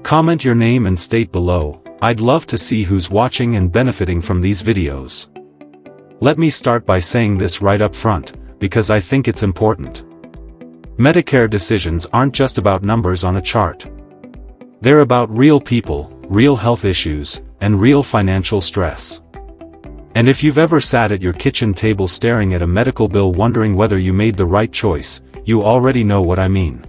Comment your name and state below. I'd love to see who's watching and benefiting from these videos. Let me start by saying this right up front, because I think it's important. Medicare decisions aren't just about numbers on a chart. They're about real people, real health issues, and real financial stress. And if you've ever sat at your kitchen table staring at a medical bill wondering whether you made the right choice, you already know what I mean.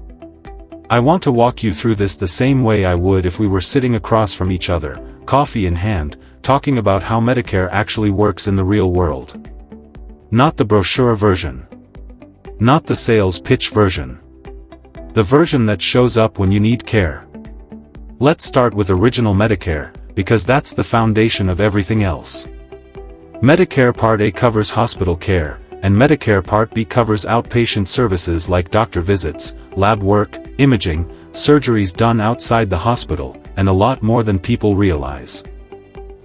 I want to walk you through this the same way I would if we were sitting across from each other, coffee in hand, talking about how Medicare actually works in the real world. Not the brochure version. Not the sales pitch version. The version that shows up when you need care. Let's start with original Medicare, because that's the foundation of everything else. Medicare Part A covers hospital care, and Medicare Part B covers outpatient services like doctor visits, lab work, imaging, surgeries done outside the hospital, and a lot more than people realize.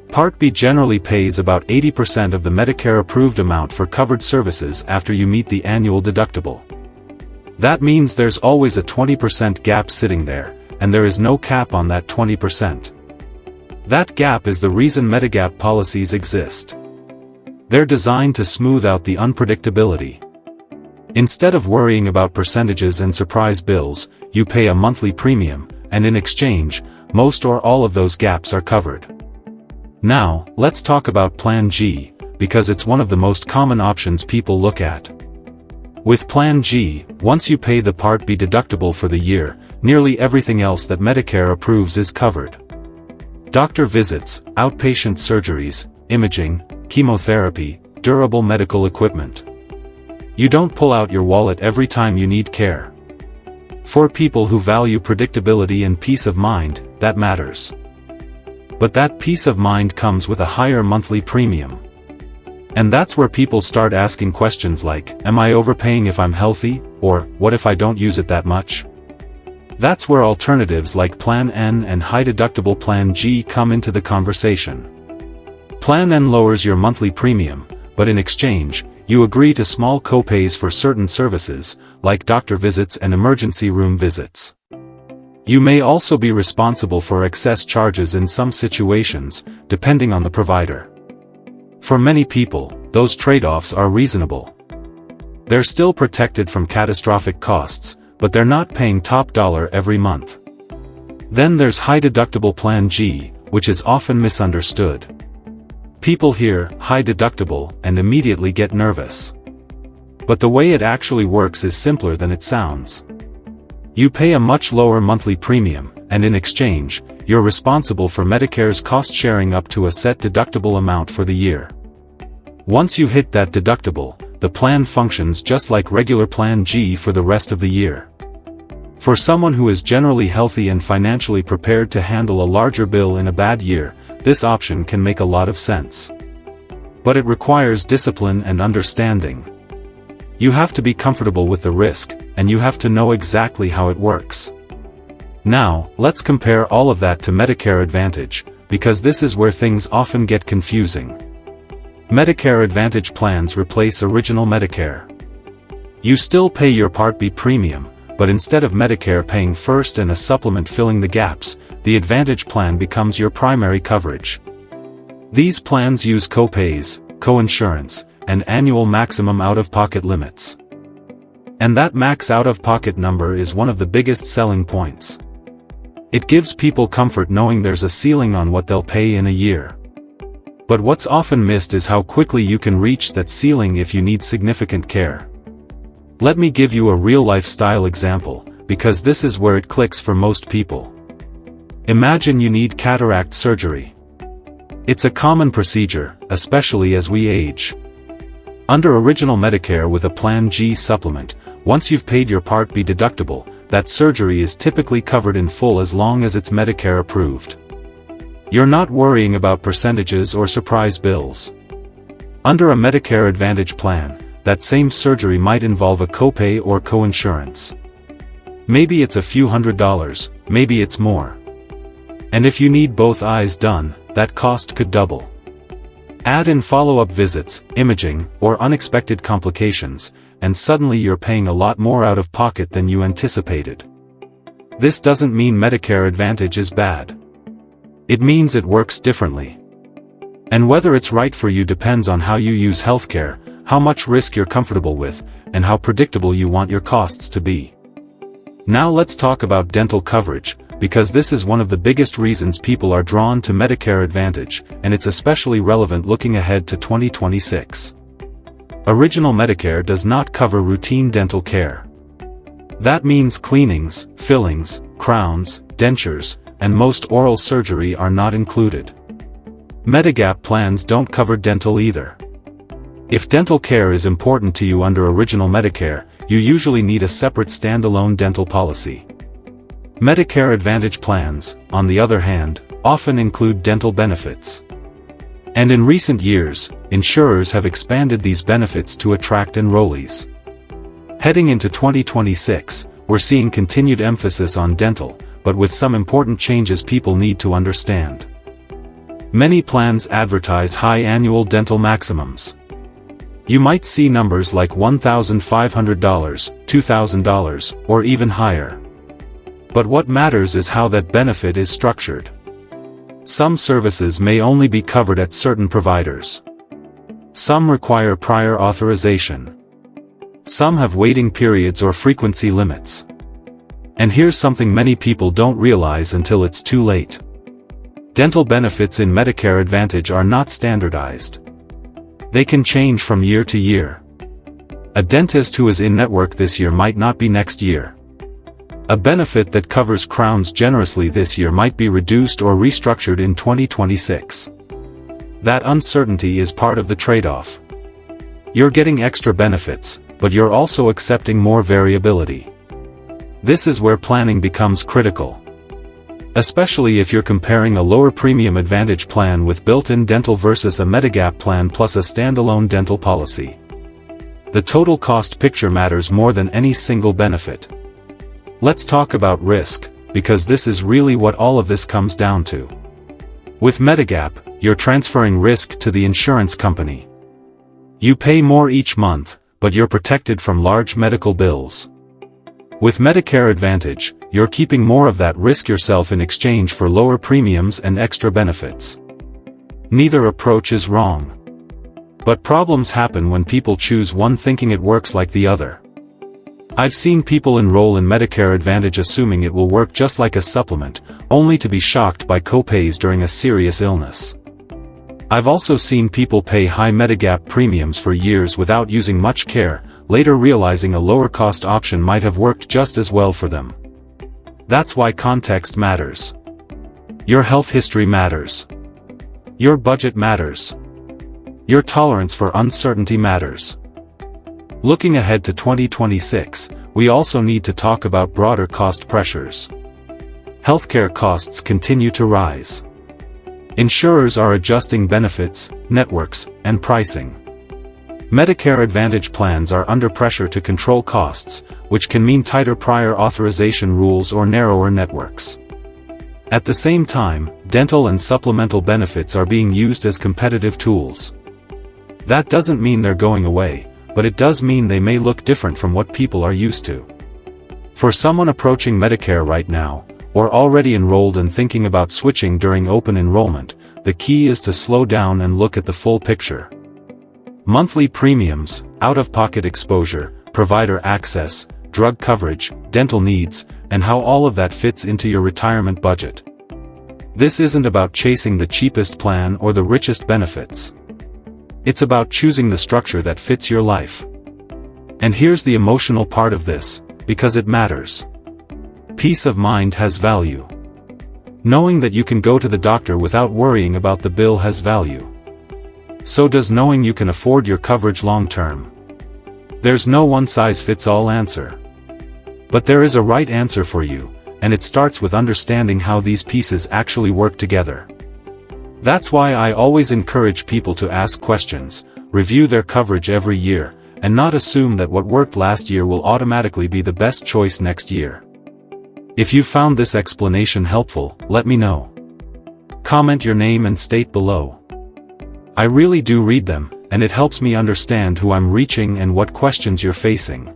Part B generally pays about 80% of the Medicare-approved amount for covered services after you meet the annual deductible. That means there's always a 20% gap sitting there, and there is no cap on that 20%. That gap is the reason Medigap policies exist. They're designed to smooth out the unpredictability. Instead of worrying about percentages and surprise bills, you pay a monthly premium, and in exchange, most or all of those gaps are covered. Now, let's talk about Plan G, because it's one of the most common options people look at. With Plan G, once you pay the Part B deductible for the year, nearly everything else that Medicare approves is covered. Doctor visits, outpatient surgeries, imaging, chemotherapy, durable medical equipment. You don't pull out your wallet every time you need care. For people who value predictability and peace of mind, that matters. But that peace of mind comes with a higher monthly premium. And that's where people start asking questions like, am I overpaying if I'm healthy, or what if I don't use it that much? That's where alternatives like Plan N and High-Deductible Plan G come into the conversation. Plan N lowers your monthly premium, but in exchange, you agree to small copays for certain services, like doctor visits and emergency room visits. You may also be responsible for excess charges in some situations, depending on the provider. For many people, those trade-offs are reasonable. They're still protected from catastrophic costs, but they're not paying top dollar every month. Then there's High-Deductible Plan G, which is often misunderstood. People hear high deductible and immediately get nervous. But the way it actually works is simpler than it sounds. You pay a much lower monthly premium, and in exchange, you're responsible for Medicare's cost sharing up to a set deductible amount for the year. Once you hit that deductible, the plan functions just like regular Plan G for the rest of the year. For someone who is generally healthy and financially prepared to handle a larger bill in a bad year, this option can make a lot of sense. But it requires discipline and understanding. You have to be comfortable with the risk, and you have to know exactly how it works. Now, let's compare all of that to Medicare Advantage, because this is where things often get confusing. Medicare Advantage plans replace original Medicare. You still pay your Part B premium, but instead of Medicare paying first and a supplement filling the gaps, the Advantage plan becomes your primary coverage. These plans use copays, coinsurance, and annual maximum out-of-pocket limits. And that max out-of-pocket number is one of the biggest selling points. It gives people comfort knowing there's a ceiling on what they'll pay in a year. But what's often missed is how quickly you can reach that ceiling if you need significant care. Let me give you a real lifestyle example, because this is where it clicks for most people. Imagine you need cataract surgery. It's a common procedure, especially as we age. Under original Medicare with a Plan G supplement, once you've paid your Part B deductible, that surgery is typically covered in full as long as it's Medicare approved. You're not worrying about percentages or surprise bills. Under a Medicare Advantage plan, that same surgery might involve a copay or coinsurance. Maybe it's a few $100s, maybe it's more. And if you need both eyes done, that cost could double. Add in follow-up visits, imaging, or unexpected complications, and suddenly you're paying a lot more out of pocket than you anticipated. This doesn't mean Medicare Advantage is bad. It means it works differently. And whether it's right for you depends on how you use healthcare, how much risk you're comfortable with, and how predictable you want your costs to be. Now let's talk about dental coverage, because this is one of the biggest reasons people are drawn to Medicare Advantage, and it's especially relevant looking ahead to 2026. Original Medicare does not cover routine dental care. That means cleanings, fillings, crowns, dentures, and most oral surgery are not included. Medigap plans don't cover dental either. If dental care is important to you under Original Medicare, you usually need a separate standalone dental policy. Medicare Advantage plans, on the other hand, often include dental benefits. And in recent years, insurers have expanded these benefits to attract enrollees. Heading into 2026, we're seeing continued emphasis on dental, but with some important changes people need to understand. Many plans advertise high annual dental maximums. You might see numbers like $1,500, $2,000, or even higher. But what matters is how that benefit is structured. Some services may only be covered at certain providers. Some require prior authorization. Some have waiting periods or frequency limits. And here's something many people don't realize until it's too late. Dental benefits in Medicare Advantage are not standardized. They can change from year to year. A dentist who is in-network this year might not be next year. A benefit that covers crowns generously this year might be reduced or restructured in 2026. That uncertainty is part of the trade-off. You're getting extra benefits, but you're also accepting more variability. This is where planning becomes critical. Especially if you're comparing a lower premium Advantage plan with built-in dental versus a Medigap plan plus a standalone dental policy. The total cost picture matters more than any single benefit. Let's talk about risk, because this is really what all of this comes down to. With Medigap, you're transferring risk to the insurance company. You pay more each month, but you're protected from large medical bills. With Medicare Advantage, you're keeping more of that risk yourself in exchange for lower premiums and extra benefits. Neither approach is wrong. But problems happen when people choose one thinking it works like the other. I've seen people enroll in Medicare Advantage assuming it will work just like a supplement, only to be shocked by copays during a serious illness. I've also seen people pay high Medigap premiums for years without using much care, later realizing a lower-cost option might have worked just as well for them. That's why context matters. Your health history matters. Your budget matters. Your tolerance for uncertainty matters. Looking ahead to 2026, we also need to talk about broader cost pressures. Healthcare costs continue to rise. Insurers are adjusting benefits, networks, and pricing. Medicare Advantage plans are under pressure to control costs, which can mean tighter prior authorization rules or narrower networks. At the same time, dental and supplemental benefits are being used as competitive tools. That doesn't mean they're going away, but it does mean they may look different from what people are used to. For someone approaching Medicare right now, or already enrolled and thinking about switching during open enrollment, the key is to slow down and look at the full picture. Monthly premiums, out-of-pocket exposure, provider access, drug coverage, dental needs, and how all of that fits into your retirement budget. This isn't about chasing the cheapest plan or the richest benefits. It's about choosing the structure that fits your life. And here's the emotional part of this, because it matters. Peace of mind has value. Knowing that you can go to the doctor without worrying about the bill has value. So does knowing you can afford your coverage long-term. There's no one-size-fits-all answer. But there is a right answer for you, and it starts with understanding how these pieces actually work together. That's why I always encourage people to ask questions, review their coverage every year, and not assume that what worked last year will automatically be the best choice next year. If you found this explanation helpful, let me know. Comment your name and state below. I really do read them, and it helps me understand who I'm reaching and what questions you're facing.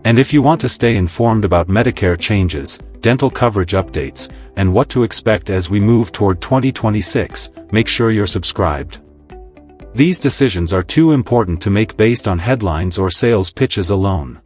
And if you want to stay informed about Medicare changes, dental coverage updates, and what to expect as we move toward 2026, make sure you're subscribed. These decisions are too important to make based on headlines or sales pitches alone.